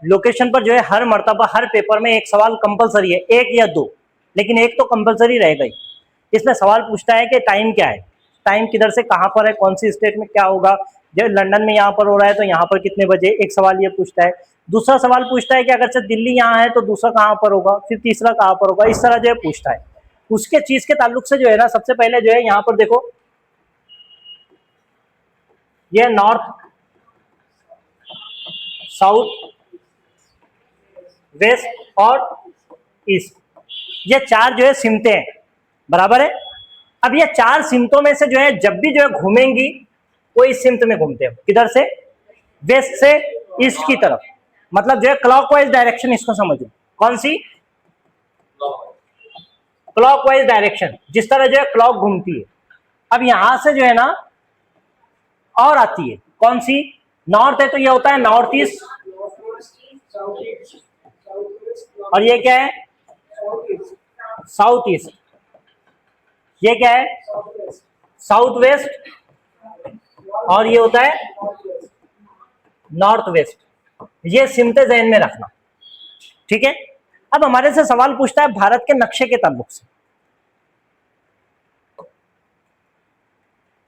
Location पर जो है हर मर्तबा हर पेपर में एक सवाल कंपलसरी है, एक या दो, लेकिन एक तो कंपलसरी रहेगा ही। इसमें सवाल पूछता है कि टाइम क्या है, टाइम किधर से कहाँ पर है, कौन सी स्टेट में क्या होगा, जो लंदन में यहाँ पर हो रहा है तो यहाँ पर कितने बजे, एक सवाल ये पूछता है। दूसरा सवाल पूछता है कि अगर से दिल्ली यहाँ है तो दूसरा कहाँ पर होगा, फिर तीसरा कहाँ पर होगा, इस तरह जो है पूछता है। उसके चीज के ताल्लुक से जो है ना, सबसे पहले जो है यहाँ पर देखो, ये नॉर्थ, साउथ, वेस्ट और ईस्ट, ये चार जो है सिमतें हैं, बराबर है। अब ये चार सिमतों में से जो है जब भी जो है घूमेंगी वो इस सिमत में घूमते हैं, किधर से, वेस्ट से ईस्ट की तरफ, मतलब जो है क्लॉकवाइज डायरेक्शन, इसको समझो। कौन सी, क्लॉकवाइज डायरेक्शन, जिस तरह जो है क्लॉक घूमती है। अब यहां से जो है ना और आती है, कौन सी, नॉर्थ है तो ये होता है नॉर्थ ईस्ट, और ये क्या है, साउथ ईस्ट, ये क्या है, साउथ वेस्ट, और ये होता है नॉर्थ वेस्ट। ये सिमते ज़हन में रखना, ठीक है। अब हमारे से सवाल पूछता है भारत के नक्शे के ताल्लुक से,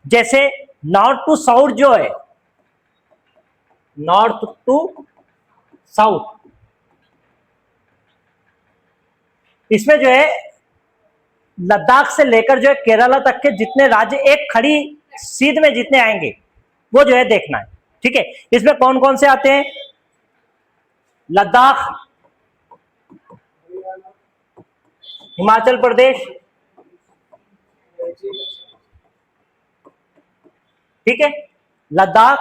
जैसे नॉर्थ टू साउथ जो है, नॉर्थ टू साउथ, इसमें जो है लद्दाख से लेकर जो है केरला तक के जितने राज्य एक खड़ी सीध में जितने आएंगे वो जो है देखना है, ठीक है। इसमें कौन कौन से आते हैं, लद्दाख, हिमाचल प्रदेश, ठीक है, लद्दाख,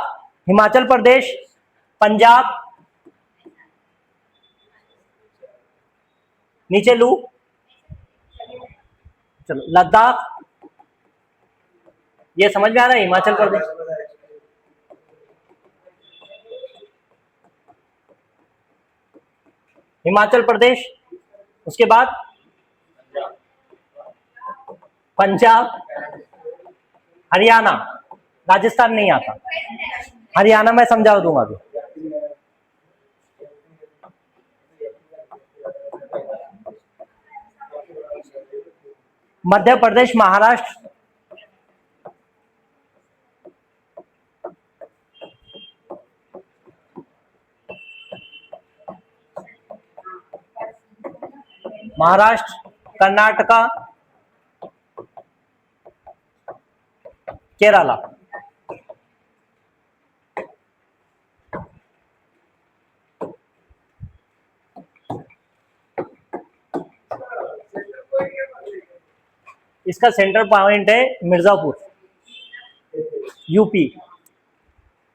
हिमाचल प्रदेश, पंजाब, नीचे लू, चलो लद्दाख, ये समझ में आ रहा है, हिमाचल प्रदेश, हिमाचल प्रदेश, उसके बाद पंजाब, हरियाणा, राजस्थान नहीं आता, हरियाणा मैं समझा दूंगा अभी, मध्य प्रदेश, महाराष्ट्र, महाराष्ट्र, कर्नाटका, केरला। इसका सेंटर पॉइंट है मिर्जापुर, यूपी।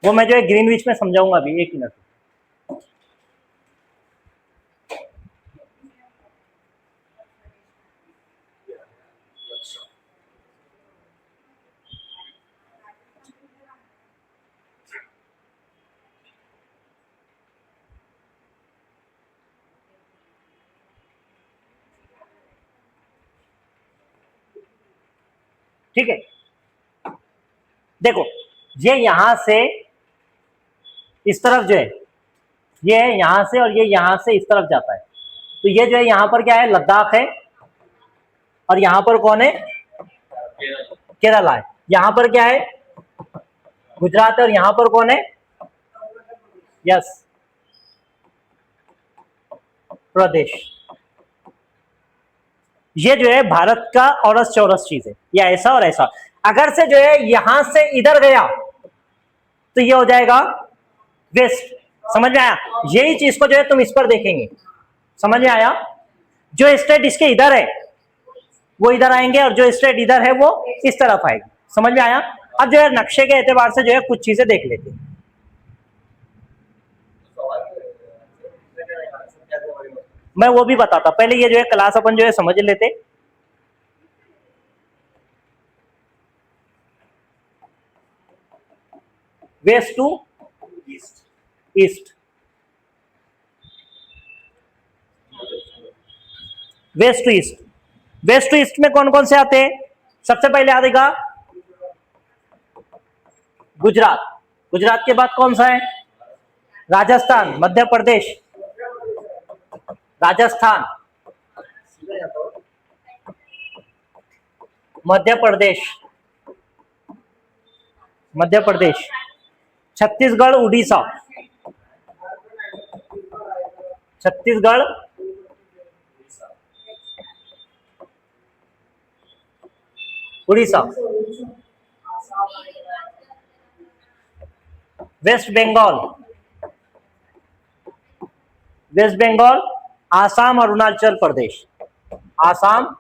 वो मैं जो है ग्रीनविच में समझाऊंगा अभी, एक मिनट। ठीक है, देखो ये यहां से इस तरफ जो है, ये है यहां से, और ये यहां से इस तरफ जाता है, तो ये जो है यहां पर क्या है, लद्दाख है, और यहां पर कौन है, केरला है। यहां पर क्या है, गुजरात है, और यहां पर कौन है, यस, प्रदेश। ये जो है भारत का औरस चौरस चीज है, या ऐसा और ऐसा। अगर से जो है यहां से इधर गया तो ये हो जाएगा वेस्ट, समझ में आया। यही चीज को जो है तुम इस पर देखेंगे, समझ में आया। जो स्टेट इसके इधर है वो इधर आएंगे, और जो स्टेट इधर है वो इस तरफ आएगी, समझ में आया। अब जो है नक्शे के एतबार से जो है कुछ चीजें देख लेते हैं। मैं वो भी बताता, पहले ये जो है क्लास अपन जो है समझ लेते। West to east, west to east. West to east में कौन कौन से आते हैं? सबसे पहले आएगा गुजरात। गुजरात के बाद कौन सा है? राजस्थान, मध्य प्रदेश, राजस्थान, मध्य प्रदेश, मध्य प्रदेश, छत्तीसगढ़, उड़ीसा, छत्तीसगढ़, उड़ीसा, वेस्ट बंगाल, वेस्ट बंगाल, आसाम, अरुणाचल प्रदेश, आसाम,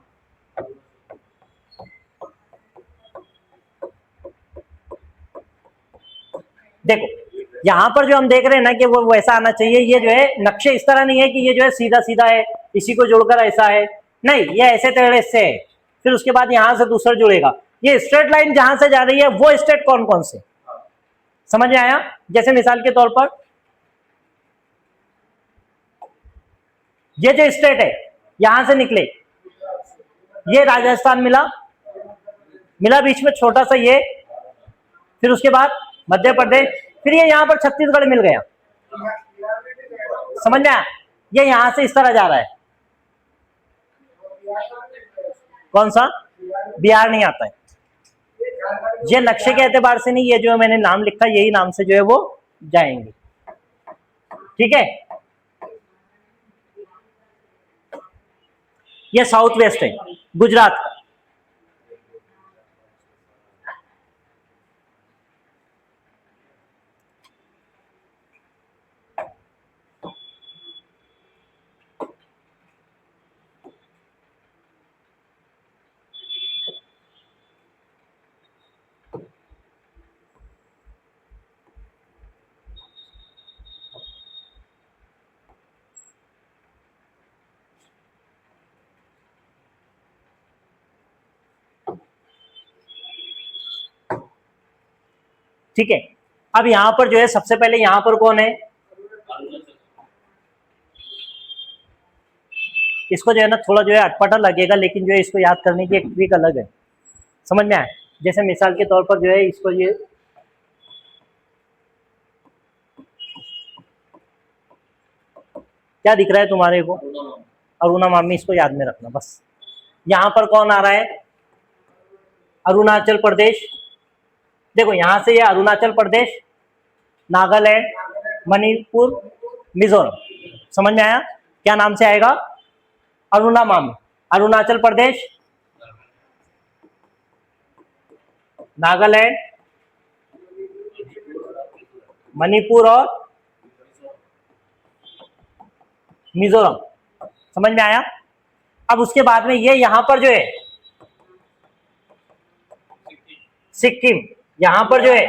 देखो यहां पर जो हम देख रहे हैं ना कि वो वैसा आना चाहिए। ये जो है नक्शे इस तरह नहीं है कि ये जो है सीधा सीधा है, इसी को जोड़कर ऐसा है, नहीं, ये ऐसे तरह से है, फिर उसके बाद यहां से दूसरा जुड़ेगा। ये स्ट्रेट लाइन जहां से जा रही है वो स्टेट कौन कौन से, समझ में आया? जैसे मिसाल के तौर पर ये जो स्टेट है यहां से निकले, ये राजस्थान मिला, मिला बीच में छोटा सा ये, फिर उसके बाद मध्य प्रदेश, फिर ये यहां पर छत्तीसगढ़ मिल गया, समझ में आया? ये यहां से इस तरह जा रहा है, कौन सा? बिहार नहीं आता है। ये नक्शे के एतबार से नहीं, ये जो मैंने नाम लिखा यही नाम से जो है वो जाएंगे, ठीक है? ये साउथ वेस्ट है गुजरात का। ठीक है, अब यहां पर जो है सबसे पहले यहां पर कौन है? इसको जो है ना थोड़ा जो है अटपटा लगेगा, लेकिन जो है इसको याद करने की एक ट्रिक अलग है, समझ में आया? जैसे मिसाल के तौर पर जो है इसको ये क्या दिख रहा है तुम्हारे को? अरुणा मामी, इसको याद में रखना बस। यहां पर कौन आ रहा है? अरुणाचल प्रदेश। देखो यहां से ये अरुणाचल प्रदेश, नागालैंड, मणिपुर, मिजोरम, समझ में आया? क्या नाम से आएगा? अरुणा मामी। अरुणाचल प्रदेश, नागालैंड, मणिपुर और मिजोरम, समझ में आया? अब उसके बाद में ये यहां पर जो है सिक्किम, यहां पर जो है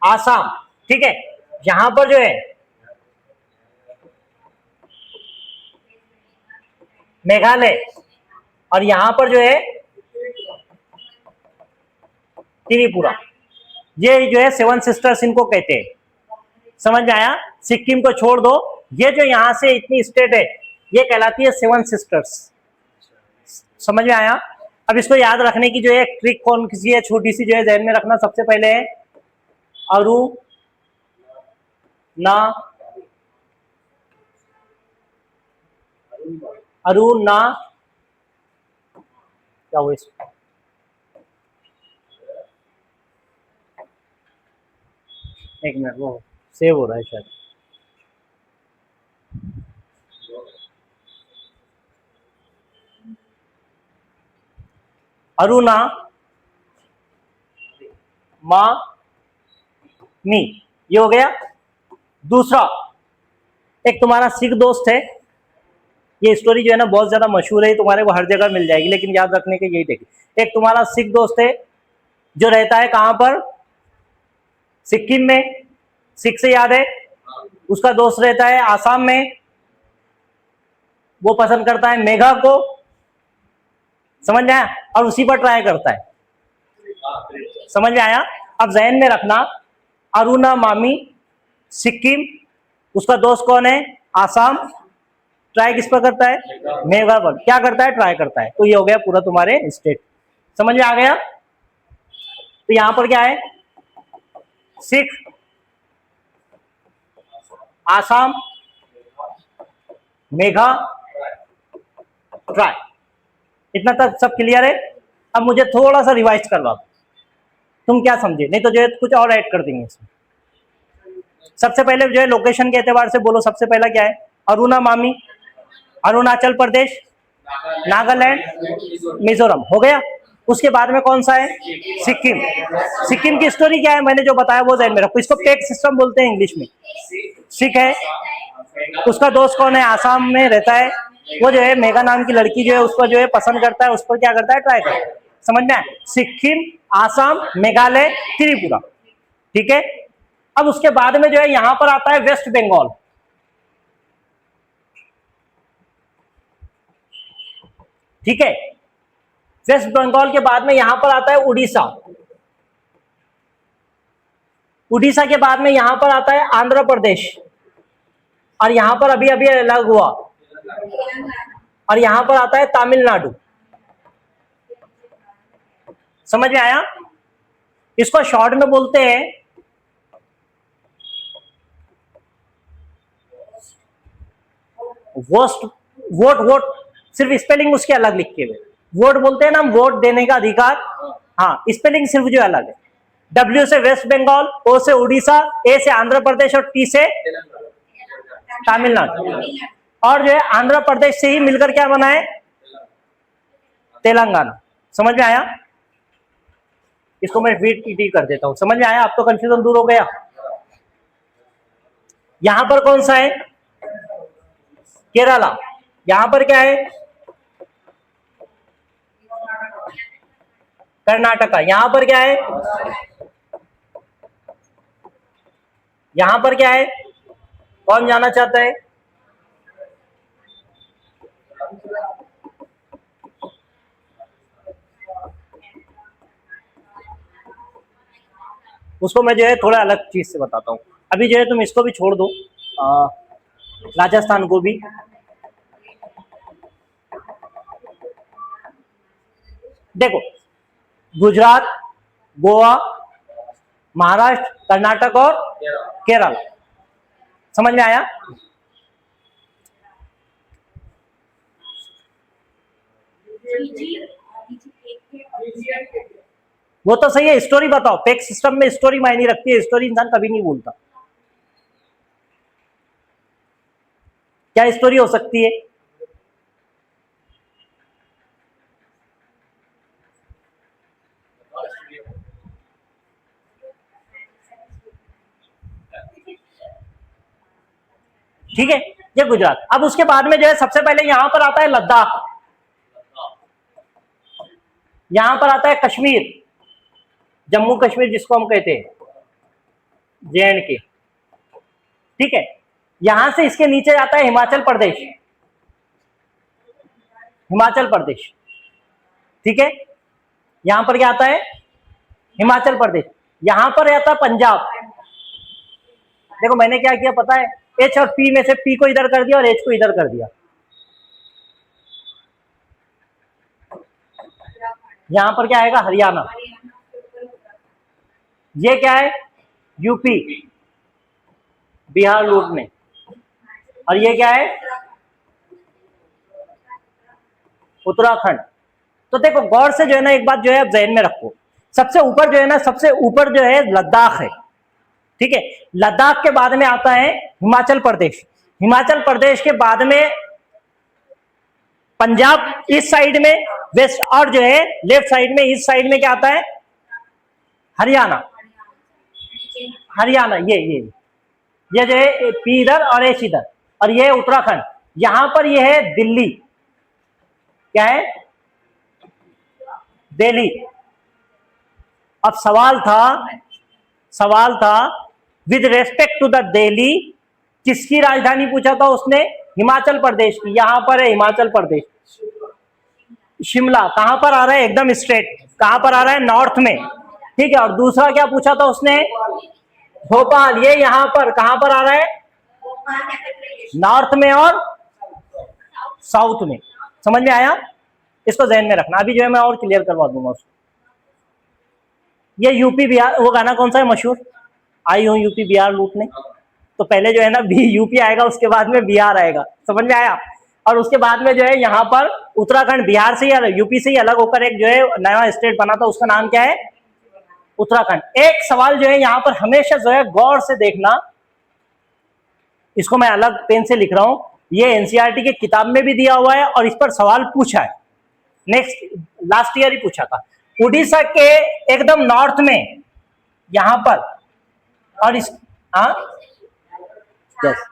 आसाम, ठीक है? यहां पर जो है मेघालय, और यहां पर जो है त्रिपुरा। ये जो है सेवन सिस्टर्स इनको कहते हैं, समझ में आया? सिक्किम को छोड़ दो, ये जो यहां से इतनी स्टेट है ये कहलाती है सेवन सिस्टर्स, समझ में आया? अब इसको याद रखने की जो है ट्रिक कौन सी है, छोटी सी जो है ध्यान में रखना। सबसे पहले है अरु ना, अरुणा, क्या हुआ इसको? एक मिनट, वो सेव हो रहा है शायद। अरुणा मा मी, ये हो गया। दूसरा, एक तुम्हारा सिख दोस्त है, ये स्टोरी जो है ना बहुत ज्यादा मशहूर है, तुम्हारे को हर जगह मिल जाएगी, लेकिन याद रखने के यही देखिए। एक तुम्हारा सिख दोस्त है जो रहता है कहां पर? सिक्किम में, सिख से याद है। उसका दोस्त रहता है आसाम में, वो पसंद करता है मेघा को, समझ में आया, और उसी पर ट्राई करता है। समझ में आया। अब जहन में रखना, अरुणा मामी सिक्किम, उसका दोस्त कौन है आसाम, ट्राई किस पर करता है मेघा पर, क्या करता है ट्राई करता है। तो ये हो गया पूरा तुम्हारे स्टेट, समझ में आ गया। तो यहां पर क्या है, सिख, आसाम, मेघा, ट्राई, इतना तक सब क्लियर है। अब मुझे थोड़ा सा रिवाइज करवा दो, तुम क्या समझे, नहीं तो जो है कुछ और ऐड कर देंगे इसमें। सबसे पहले जो है लोकेशन के एतबार से बोलो, सबसे पहला क्या है, अरुणा मामी, अरुणाचल प्रदेश, नागालैंड, मिजोरम, हो गया। उसके बाद में कौन सा है, सिक्किम। सिक्किम की स्टोरी क्या है, मैंने जो बताया वो ध्यान में रखो, इसको पेक सिस्टम बोलते हैं इंग्लिश में। सिख है, उसका दोस्त कौन है, आसाम में रहता है, वो जो है मेघा नाम की लड़की जो है उसको जो है पसंद करता है, उस पर क्या करता है ट्राई करता है। समझ में आया, सिक्किम, आसाम, मेघालय, त्रिपुरा, ठीक है। अब उसके बाद में जो है यहां पर आता है वेस्ट बंगाल, ठीक है। वेस्ट बंगाल के बाद में यहां पर आता है उड़ीसा, उड़ीसा के बाद में यहां पर आता है आंध्र प्रदेश, और यहां पर अभी अभी अलग हुआ, और यहां पर आता है तमिलनाडु। समझ में आया। इसको शॉर्ट में बोलते हैं वोस्ट, वोट, वोट सिर्फ स्पेलिंग उसके अलग लिखे हुए, वोट बोलते हैं ना, वोट देने का अधिकार, हाँ, स्पेलिंग सिर्फ जो अलग है। डब्ल्यू से वेस्ट बंगाल, ओ से उड़ीसा, ए से आंध्र प्रदेश और टी से तमिलनाडु, और जो है आंध्र प्रदेश से ही मिलकर क्या बना है, तेलंगाना। समझ में आया। इसको मैं टी कर देता हूं, समझ में आया, अब तो कंफ्यूजन दूर हो गया। यहां पर कौन सा है, केरला, यहां पर क्या है, कर्नाटका, यहां पर क्या है, यहां पर क्या है, कौन जाना चाहता है, उसको मैं जो है थोड़ा अलग चीज से बताता हूं। अभी जो है तुम इसको भी छोड़ दो, राजस्थान को भी, देखो गुजरात, गोवा, महाराष्ट्र, कर्नाटक और केरल। समझ में आया। वो तो सही है, स्टोरी बताओ, पेक सिस्टम में स्टोरी मायने रखती है, स्टोरी इंसान कभी नहीं भूलता। क्या स्टोरी हो सकती है, ठीक है, ये गुजरात। अब उसके बाद में जो है सबसे पहले यहां पर आता है लद्दाख, यहां पर आता है कश्मीर, जम्मू कश्मीर जिसको हम कहते हैं, JNK, ठीक है। यहां से इसके नीचे आता है हिमाचल प्रदेश, हिमाचल प्रदेश, ठीक है। यहां पर क्या आता है, हिमाचल प्रदेश। यहां पर आता है पंजाब। देखो मैंने क्या किया पता है, H और P में से P को इधर कर दिया और H को इधर कर दिया। यहां पर क्या आएगा, हरियाणा। ये क्या है, यूपी, बिहार रूट में, और ये क्या है, उत्तराखंड। तो देखो गौर से जो है ना एक बात जो है आप जहन में रखो, सबसे ऊपर जो है ना, सबसे ऊपर जो है लद्दाख है, ठीक है। लद्दाख के बाद में आता है हिमाचल प्रदेश, हिमाचल प्रदेश के बाद में पंजाब इस साइड में वेस्ट, और जो है लेफ्ट साइड में इस साइड में क्या आता है, हरियाणा, हरियाणा, ये जो है P इधर और H इधर, और ये है उत्तराखंड। यहां पर ये है दिल्ली, क्या है, दिल्ली। अब सवाल था with respect to the Delhi, किसकी राजधानी पूछा था उसने, हिमाचल प्रदेश की, यहाँ पर है हिमाचल प्रदेश। शिमला कहाँ पर आ रहा है, एकदम स्ट्रेट, कहाँ पर आ रहा है, नॉर्थ में, ठीक है। और दूसरा क्या पूछा था उसने, भोपाल, ये यहाँ पर कहाँ पर आ रहा है, नॉर्थ में और साउथ में। समझ में आया, इसको ध्यान में रखना। अभी जो है मैं और क्लियर करवा दूंगा उसको। ये यूपी बिहार, वो गाना कौन सा है मशहूर, आई हूँ यूपी बिहार लूटने, तो पहले जो है ना यूपी आएगा, उसके बाद में बिहार आएगा। समझ में आया। और उसके बाद में जो है यहाँ पर उत्तराखंड, बिहार से ही, यूपी से ही अलग होकर एक जो है नया स्टेट बना था, उसका नाम क्या है, उत्तराखंड। एक सवाल जो है यहाँ पर हमेशा जो है गौर से देखना, इसको मैं अलग पेन से लिख रहा हूं, ये एनसीईआरटी की किताब में भी दिया हुआ है और इस पर सवाल पूछा है, नेक्स्ट लास्ट ईयर ही पूछा था। उड़ीसा के एकदम नॉर्थ में यहां पर, और इस यस,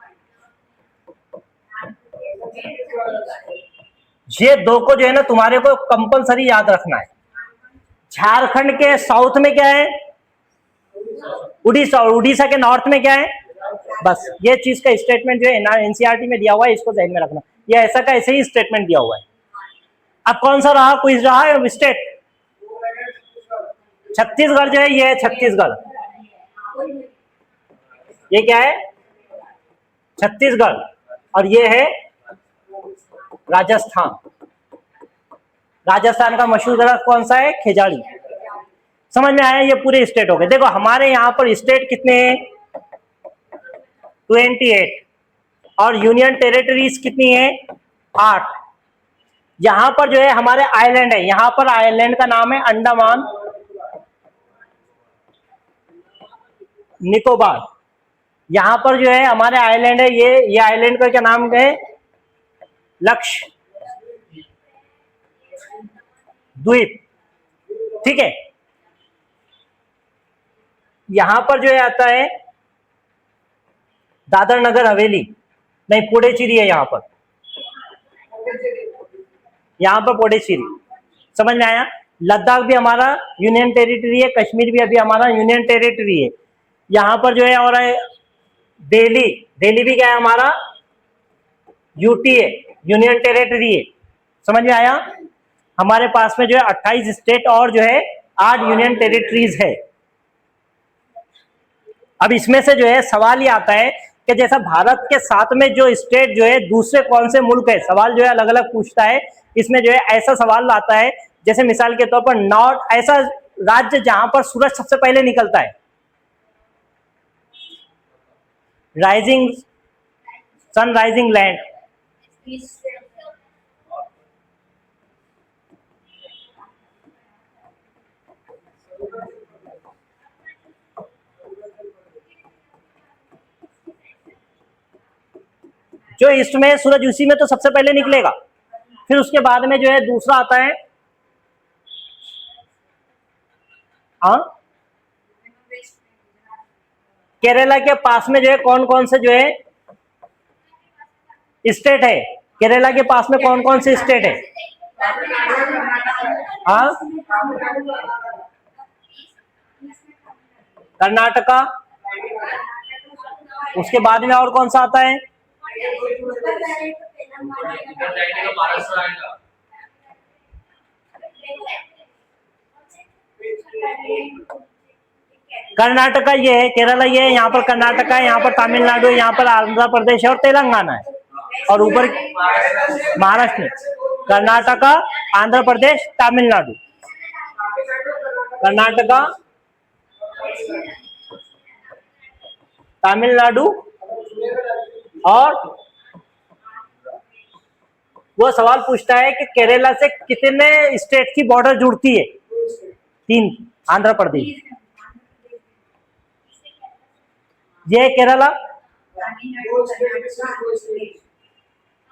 ये दो को जो है ना तुम्हारे को कंपलसरी याद रखना है। झारखंड के साउथ में क्या है, उड़ीसा, और उड़ीसा के नॉर्थ में क्या है, बस ये चीज का स्टेटमेंट जो है एनसीईआरटी में दिया हुआ है, इसको ध्यान में रखना। ये ऐसा का ऐसे ही स्टेटमेंट दिया हुआ है। अब कौन सा रहा, क्विज रहा है स्टेट, छत्तीसगढ़ जो है, ये है छत्तीसगढ़, ये क्या है, छत्तीसगढ़, और ये है राजस्थान। राजस्थान का मशहूर दरख्त कौन सा है, खेजाड़ी। समझ में आया, ये पूरे स्टेट हो गए। देखो हमारे यहाँ पर स्टेट कितने हैं, 28, और यूनियन टेरिटरीज कितनी है, 8। यहां पर जो है हमारे आइलैंड है, यहां पर आइलैंड का नाम है अंडमान निकोबार। यहां पर जो है हमारे आइलैंड है, ये आइलैंड का क्या नाम है, लक्षद्वीप, ठीक है। यहां पर जो है आता है दादर नगर हवेली, नहीं पुडुचेरी है यहां पर, पुडुचेरी। समझ में आया। लद्दाख भी हमारा यूनियन टेरिटरी है, कश्मीर भी अभी हमारा यूनियन टेरिटरी है। यहां पर जो है और दिल्ली, दिल्ली भी क्या है हमारा, यूटी है, यूनियन टेरिटरी है। समझ में आया। हमारे पास में जो है 28 स्टेट और जो है 8 यूनियन टेरिटरीज है। अब इसमें से जो है सवाल ये आता है कि जैसा भारत के साथ में जो स्टेट जो है दूसरे कौन से मुल्क है, सवाल जो है अलग अलग पूछता है। इसमें जो है ऐसा सवाल आता है जैसे मिसाल के तौर पर नॉर्थ, ऐसा राज्य जहां पर सूरज सबसे पहले निकलता है, राइजिंग सन, राइजिंग लैंड, जो ईस्ट में सूरज उसी में तो सबसे पहले निकलेगा। फिर उसके बाद में जो है दूसरा आता है, हाँ, केरला के पास में जो है कौन कौन से जो है स्टेट है, केरला के पास में कौन कौन से स्टेट है, हाँ, कर्नाटका, उसके बाद में और कौन सा आता है, कर्नाटका ये है, केरला ये है, यहाँ पर कर्नाटका है, यहाँ पर तमिलनाडु है, यहाँ पर आंध्र प्रदेश है और तेलंगाना है, और ऊपर महाराष्ट्र, कर्नाटका, आंध्र प्रदेश, तमिलनाडु, कर्नाटका, तमिलनाडु, और वो सवाल पूछता है कि केरला से कितने स्टेट की बॉर्डर जुड़ती है, 3, आंध्र प्रदेश, ये केरला,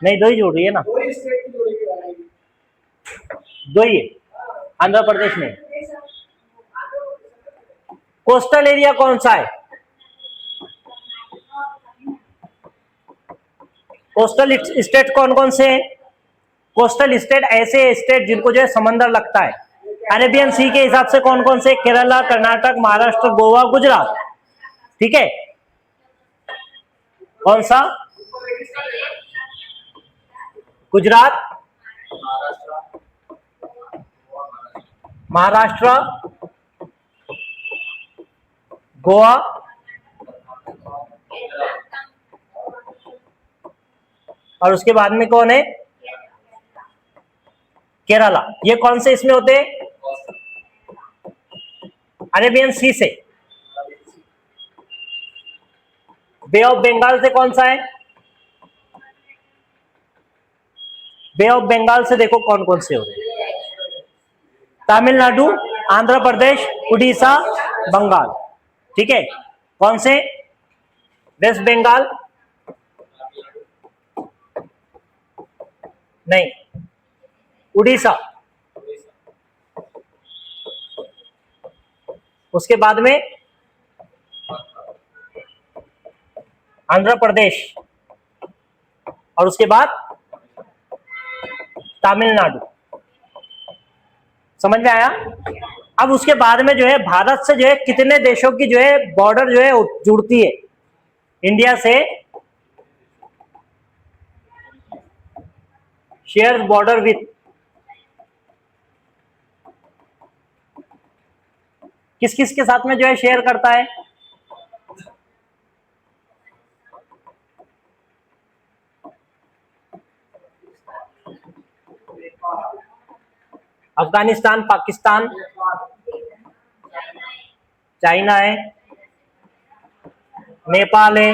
नहीं 2 ही जोड़ रही है ना, 2 ही है, आंध्र प्रदेश में। कोस्टल एरिया कौन सा है, कोस्टल स्टेट कौन कौन से हैं, कोस्टल स्टेट ऐसे स्टेट जिनको जो है समंदर लगता है। अरेबियन सी के हिसाब से कौन कौन से, केरला, कर्नाटक, महाराष्ट्र, गोवा, गुजरात, ठीक है। कौन सा, गुजरात, महाराष्ट्र, गोवा, और उसके बाद में कौन है? केरला। ये कौन से इसमें होते हैं? अरेबियन सी से। बे ऑफ बंगाल से कौन सा है? बे ऑफ बंगाल से देखो कौन कौन से हो रहे हैं। तमिलनाडु, आंध्र प्रदेश, उड़ीसा, बंगाल। ठीक है, कौन से? वेस्ट बंगाल नहीं, उड़ीसा, उसके बाद में आंध्र प्रदेश, और उसके बाद तमिलनाडु। समझ में आया? अब उसके बाद में जो है भारत से जो है कितने देशों की जो है बॉर्डर जो है जुड़ती है इंडिया से? शेयर बॉर्डर विथ, किस किस के साथ में जो है शेयर करता है? अफगानिस्तान, पाकिस्तान, चाइना है, नेपाल है,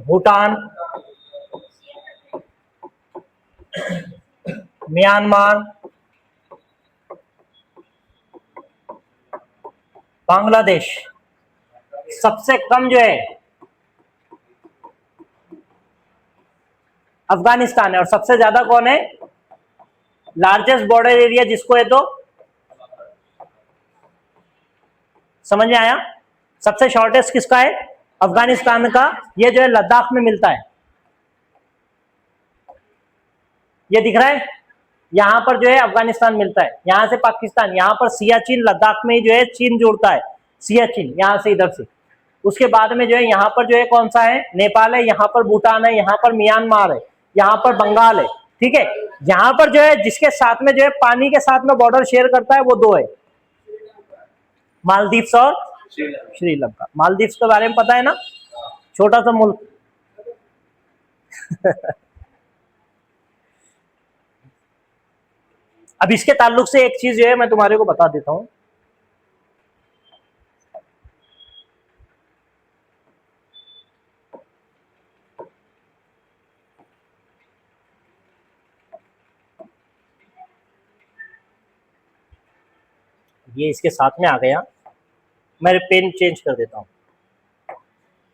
भूटान, म्यांमार, बांग्लादेश। सबसे कम जो है अफगानिस्तान है, और सबसे ज्यादा कौन है? लार्जेस्ट बॉर्डर एरिया जिसको है, तो समझ में आया? सबसे शॉर्टेस्ट किसका है? अफगानिस्तान का। ये जो है लद्दाख में मिलता है, ये दिख रहा है, यहां पर जो है अफगानिस्तान मिलता है, यहां से पाकिस्तान, यहां पर सियाचिन, लद्दाख में जो है चीन जुड़ता है, सियाचिन यहां से इधर से। उसके बाद में जो है यहाँ पर जो है कौन सा है? नेपाल है, यहाँ पर भूटान है, यहाँ पर म्यांमार है, यहाँ पर बंगाल है। ठीक है, यहाँ पर जो है जिसके साथ में जो है पानी के साथ में बॉर्डर शेयर करता है वो दो है, मालदीव्स और श्रीलंका। मालदीव्स के बारे में पता है ना, छोटा सा मुल्क। अब इसके ताल्लुक से एक चीज जो है मैं तुम्हारे को बता देता हूं। ये इसके साथ में आ गया, मैं पेन चेंज कर देता हूं।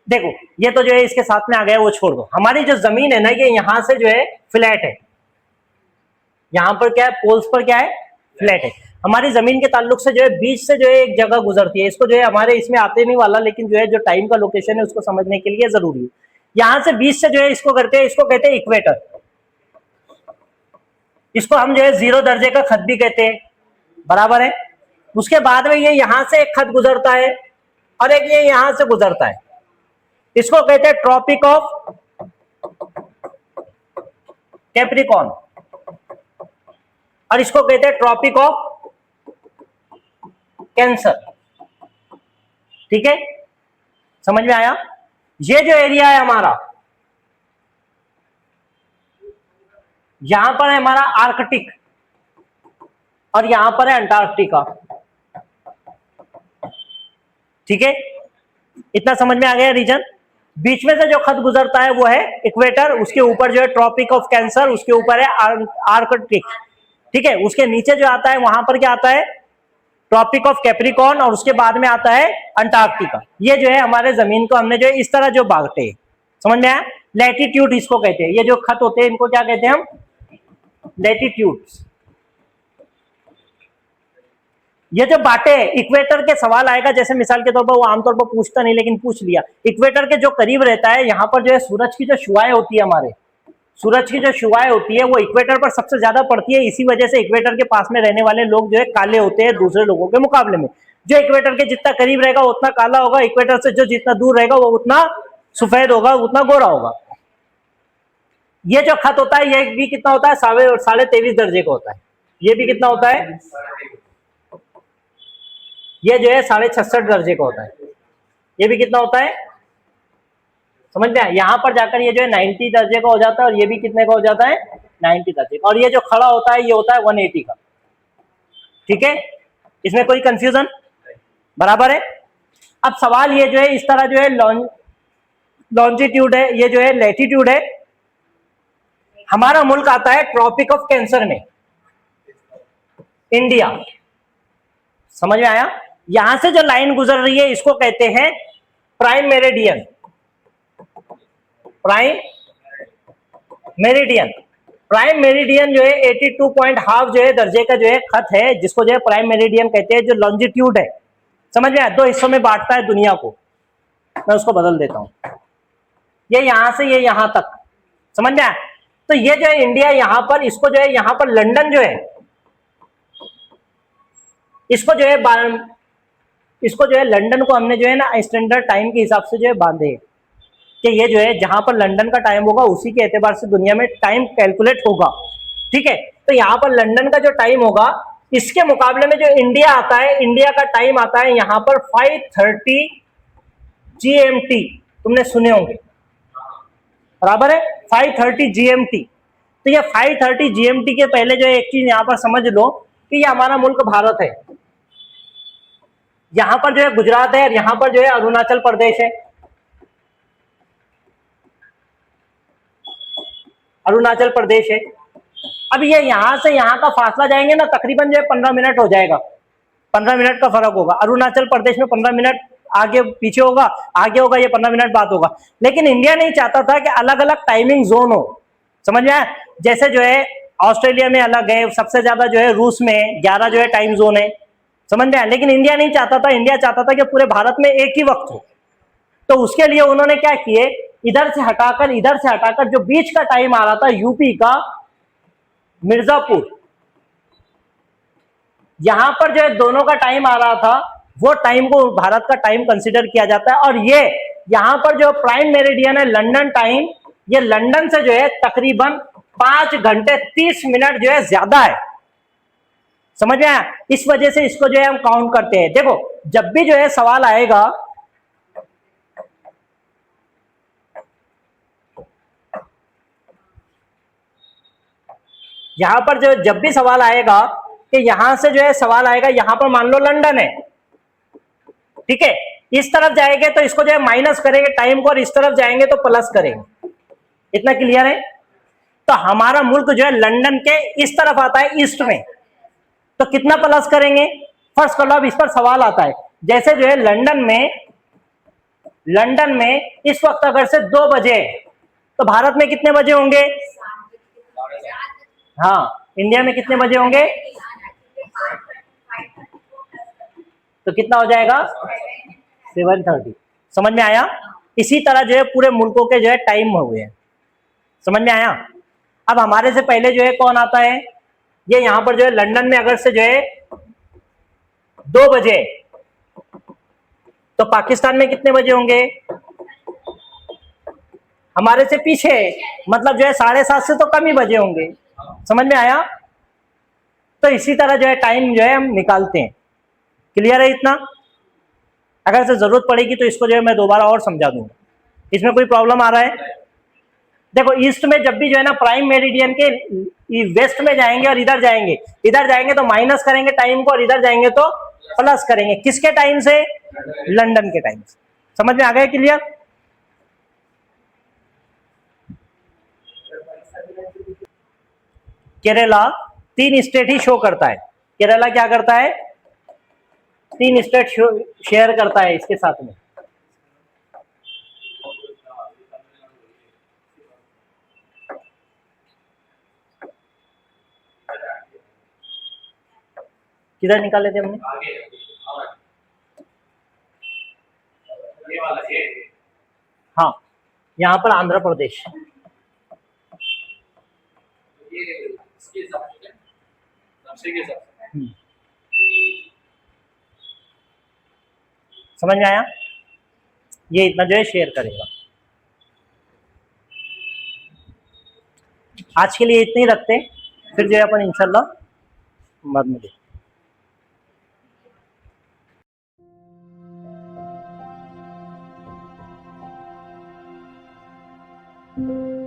देखो ये तो जो है इसके साथ में आ गया, वो छोड़ दो। हमारी जो जमीन है ना, ये यहां से जो है फ्लैट है, यहां पर क्या है? पोल्स पर क्या है? फ्लैट है। हमारी जमीन के ताल्लुक से जो है बीच से जो है एक जगह गुजरती है, इसको जो है हमारे इसमें आते नहीं वाला, लेकिन जो है जो टाइम का लोकेशन है उसको समझने के लिए जरूरी है। यहां से बीच से जो है इसको करते हैं, इसको कहते हैं इक्वेटर। इसको हम जो है 0 दर्जे का खत भी कहते हैं, बराबर है। उसके बाद में ये यहां से एक खत गुजरता है और एक ये यहां से गुजरता है, इसको कहते हैं ट्रॉपिक ऑफ कैप्रिकॉर्न, और इसको कहते हैं ट्रॉपिक ऑफ कैंसर। ठीक है, समझ में आया? ये जो एरिया है हमारा, यहां पर है हमारा आर्कटिक और यहां पर है अंटार्कटिका। ठीक है, इतना समझ में आ गया रीजन। बीच में से जो खत गुजरता है वो है इक्वेटर, उसके ऊपर जो है ट्रॉपिक ऑफ कैंसर, उसके ऊपर है आर्कटिक। ठीक है, उसके नीचे जो आता है वहां पर क्या आता है? ट्रॉपिक ऑफ कैप्रिकॉर्न, और उसके बाद में आता है अंटार्कटिका। ये जो है हमारे जमीन को हमने जो है इस तरह जो बांटे, समझ में आया? लैटिट्यूड इसको कहते हैं। ये जो खत होते हैं इनको क्या कहते हैं हम? लैटिट्यूड्स। ये जो बाटे, इक्वेटर के सवाल आएगा, जैसे मिसाल के तौर पर वो आमतौर पर पूछता नहीं लेकिन पूछ लिया। इक्वेटर के जो करीब रहता है, यहाँ पर जो है सूरज की जो शुआएं होती है, हमारे सूरज की जो शुआएं होती है वो इक्वेटर पर सबसे ज्यादा पड़ती है। इसी वजह से इक्वेटर के पास में रहने वाले लोग जो है काले होते हैं दूसरे लोगों के मुकाबले में। जो इक्वेटर के जितना करीब रहेगा उतना काला होगा, इक्वेटर से जो जितना दूर रहेगा वो उतना सफेद होगा उतना गोरा होगा। ये जो खत होता है ये भी कितना होता है, 23.5 दर्जे का होता है। ये भी कितना होता है, ये जो है 66.5 दर्जे का होता है। ये भी कितना होता है, समझ में आया? यहाँ पर जाकर ये जो है 90 दर्जे का हो जाता है और ये भी कितने का हो जाता है, 90 दर्जे का। और ये जो खड़ा होता है ये होता है 180 का। ठीक है, इसमें कोई कंफ्यूजन? बराबर है। अब सवाल ये जो है इस तरह जो है लॉन्जिट्यूड है, ये जो है लैटिट्यूड है। हमारा मुल्क आता है ट्रॉपिक ऑफ कैंसर में, इंडिया। समझ में आया? यहां से जो लाइन गुजर रही है इसको कहते हैं prime meridian. Prime meridian, prime meridian जो है 82.5 जो है दर्जे का जो है खत है, जिसको जो है प्राइम मेरिडियन कहते हैं, जो लॉन्जिट्यूड है। समझ में आया? 2 हिस्सों में बांटता है दुनिया को। मैं उसको बदल देता हूं, ये यहां से ये यहां तक। समझ में आया? तो ये जो है इंडिया यहां पर, इसको जो है यहां पर लंदन जो है, इसको जो है लंदन को हमने जो है ना स्टैंडर्ड टाइम के हिसाब से जो है बांधे कि ये जो है जहां पर लंदन का टाइम होगा उसी के एतबार से दुनिया में टाइम कैलकुलेट होगा। ठीक है, तो यहाँ पर लंदन का जो टाइम होगा इसके मुकाबले में जो इंडिया आता है, इंडिया का टाइम आता है यहाँ पर 5:30 GMT। तुमने सुने होंगे, बराबर है, 5:30 GMT। तो ये 5:30 GMT के पहले जो है एक चीज यहाँ पर समझ लो कि ये हमारा मुल्क भारत है। यहां पर जो है गुजरात है और यहां पर जो है अरुणाचल प्रदेश है। अरुणाचल प्रदेश है। अब ये यहां से यहां का फासला जाएंगे ना, तकरीबन जो है 15 मिनट हो जाएगा, 15 मिनट का फर्क होगा। अरुणाचल प्रदेश में 15 मिनट आगे पीछे होगा, आगे होगा, ये 15 मिनट बाद होगा। लेकिन इंडिया नहीं चाहता था कि अलग अलग टाइमिंग जोन हो। समझ में आया? जैसे जो है ऑस्ट्रेलिया में अलग है, सबसे ज्यादा जो है रूस में 11 जो है टाइम जोन है। समझ में आया? लेकिन इंडिया नहीं चाहता था, इंडिया चाहता था कि पूरे भारत में एक ही वक्त हो। तो उसके लिए उन्होंने क्या किए, इधर से हटाकर जो बीच का टाइम आ रहा था यूपी का मिर्जापुर, यहां पर जो है दोनों का टाइम आ रहा था, वो टाइम को भारत का टाइम कंसीडर किया जाता है। और ये यहां पर जो प्राइम मेरिडियन है लंदन टाइम, ये लंदन से जो है तकरीबन 5 घंटे 30 मिनट जो है ज्यादा है। समझ में आया? इस वजह से इसको जो है हम काउंट करते हैं। देखो जब भी जो है सवाल आएगा, यहां पर जो जब भी सवाल आएगा कि यहां से जो है सवाल आएगा, यहां पर मान लो लंदन है, ठीक है, इस तरफ जाएंगे तो इसको जो है माइनस करेंगे टाइम को, और इस तरफ जाएंगे तो प्लस करेंगे। इतना क्लियर है? तो हमारा मुल्क जो है लंदन के इस तरफ आता है ईस्ट में, तो कितना प्लस करेंगे? फर्स्ट कर लो। अब इस पर सवाल आता है, जैसे जो है लंदन में इस वक्त अगर से 2 बजे, तो भारत में कितने बजे होंगे? हाँ, इंडिया में कितने बजे होंगे? तो कितना हो जाएगा? 7:30। समझ में आया? इसी तरह जो है पूरे मुल्कों के जो है टाइम हुए हैं। समझ में आया? अब हमारे से पहले जो है कौन आता है? ये यहां पर जो है लंदन में अगर से जो है 2 बजे, तो पाकिस्तान में कितने बजे होंगे? हमारे से पीछे, मतलब जो है 7:30 से तो कम ही बजे होंगे। समझ में आया? तो इसी तरह जो है टाइम जो है हम निकालते हैं। क्लियर है इतना? अगर से जरूरत पड़ेगी तो इसको जो है मैं दोबारा और समझा दूंगा। इसमें कोई प्रॉब्लम आ रहा है? देखो ईस्ट में जब भी जो है ना प्राइम मेरिडियन के वेस्ट में जाएंगे और इधर जाएंगे तो माइनस करेंगे टाइम को, और इधर जाएंगे तो प्लस करेंगे। किसके टाइम से? लंदन के टाइम से। समझ में आ गया? क्लियर? केरला 3 स्टेट ही शो करता है। केरला क्या करता है? 3 स्टेट शेयर करता है इसके साथ में। किधर निकाले थे हमने? हाँ, यहाँ पर आंध्र प्रदेश। समझ में आया? ये इतना जो है शेयर करेगा। आज के लिए इतने ही रखते हैं, फिर जो है अपन इंशाल्लाह बाद में देखते हैं।